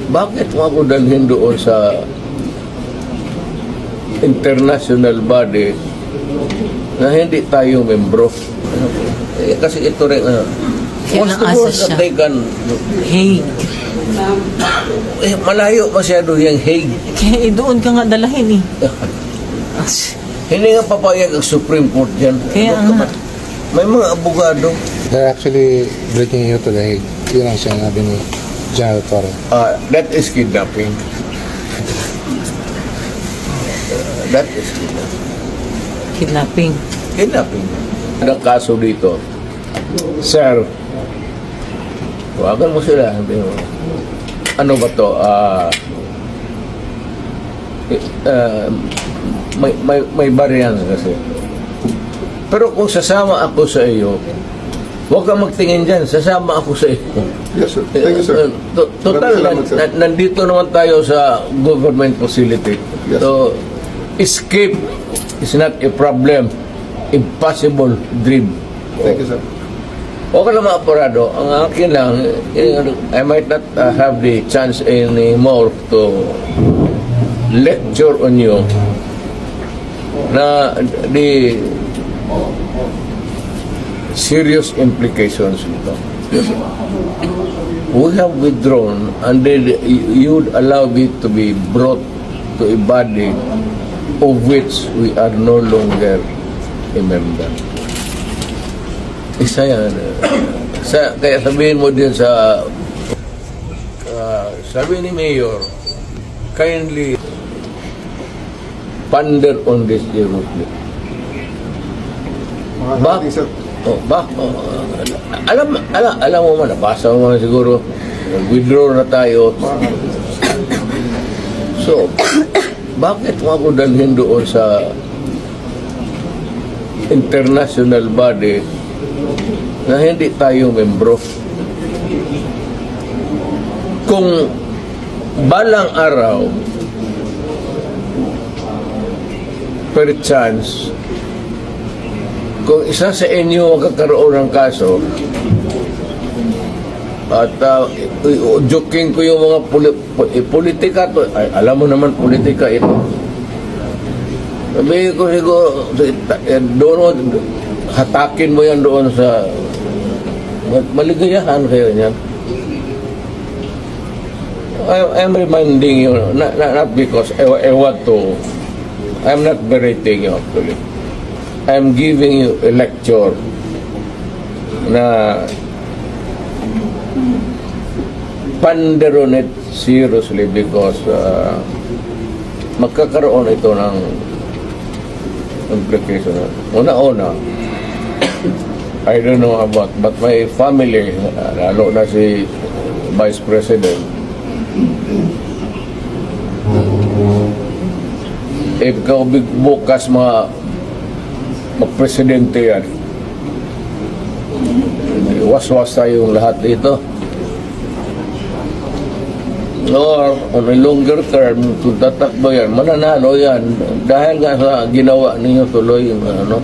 bakit mo ako dalhin doon sa international body na hindi tayo membro? Kasi ito rin, what's the worst that they can... Hague. Malayo masyado yung Hague. Kaya doon ka nga dalahin eh. Hindi nga papayag ang Supreme Court dyan. Kaya nga. May mga abogado. They're actually bringing you to the Hague. Yun ang sinabi ni General Torre. That is kidnapping. That is kidnapping. Kidnapping. Kidnapping. Ang kaso dito, Sir, tawagan mo sila. Ano ba to? May variance kasi. Pero kung sasama ako sa iyo, huwag kang magtingin dyan. Sasama ako sa iyo. Yes, sir. Thank you, sir. Total, nandito naman tayo sa government facility. Yes. So, escape is not a problem. Impossible dream. Thank you, sir. Okay naman, apurado. Ang akin lang, I might not have the chance anymore to lecture on you na the serious implications nito. We have withdrawn and then you would allow me to be brought to a body of which we are no longer a member. Isa yan. Kaya sabihin mo din sa sabi ni Mayor, kindly ponder on this seriously. Sir. Alam mo man, nabasa mo man siguro, withdraw na tayo. So, bakit mo ako dalhin doon sa international body na hindi tayo membro? Kung balang araw, per chance, kung isa sa inyo magkakaroon ng kaso at joking ko yung mga politika to, alam mo naman politika ito. Sabihin ko siguro doon, hatakin mo yan doon sa maligayahan kayo niyan. I'm reminding you, not because I want to, I'm not berating you actually. I'm giving you a lecture na ponder on it seriously because magkakaroon ito ng implication. Una-una, I don't know about, but my family, lalo na si Vice President, if ikaw bukas mag-presidente yan, was-was tayong lahat dito. Or on a longer term, kung tatakbo yan, mananalo yan dahil nga sa ginawa ninyo tuloy yung ano.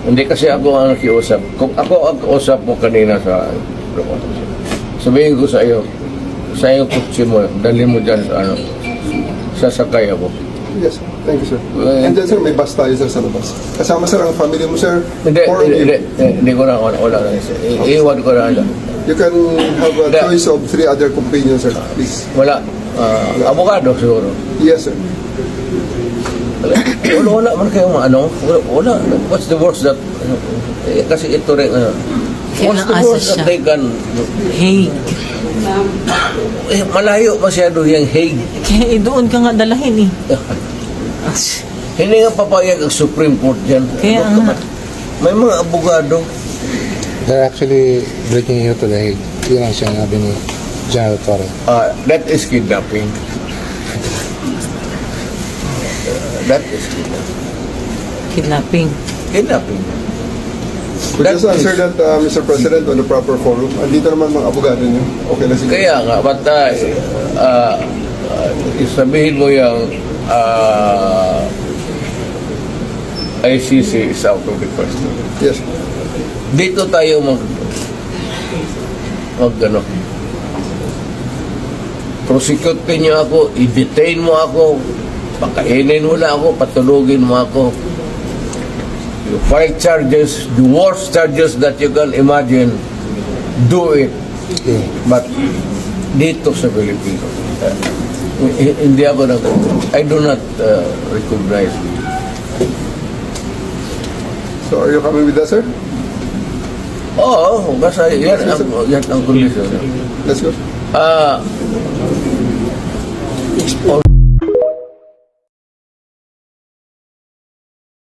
Hindi kasi ako ang nakiusap. Kung ako ang kausap mo kanina sa sabihin ko sa iyo, sa iyong kutsi mo, dalhin mo dyan sa ano, sasakay ako. Yes, sir. Thank you, sir. And then, sir, may bus tayo, sir, sa labas. Kasama, sir, ang family mo, sir. Hindi ko na, wala na. Iwan ko na. You can have a choice of 3 other companions, sir, please. Wala. Abogado siguro. Yes, sir. Wala man kayong ano. Wala. What's the worst that, kasi ito rin, what's the worst that they can... Hague. Malayo masyado yung Hague. Kaya doon ka nga dalahin eh. Hindi nga papayag ang Supreme Court dyan. Kaya nga. May mga abogado. They're actually bringing you to the Hague. Yun ang sinabi ni General Torre. That is kidnapping. That is kidnapping. Kidnapping. Kidnapping. Could you just answer that, Mr. President, on the proper forum? Andito naman mga abogado niyo. Okay na siguro. Kaya nga, but isabihin mo yung ICC is out of the question. Yes. Dito tayo ano, prosecute niyo ako, i-detain mo ako, pakainin mo na ako, patulugin mo ako. You fight charges, the worst charges that you can imagine, do it. Yeah. But dito sa Pilipinas, hindi ako I do not recognize. So are you coming with us, sir? Oo, basta yan ang condition. Let's go.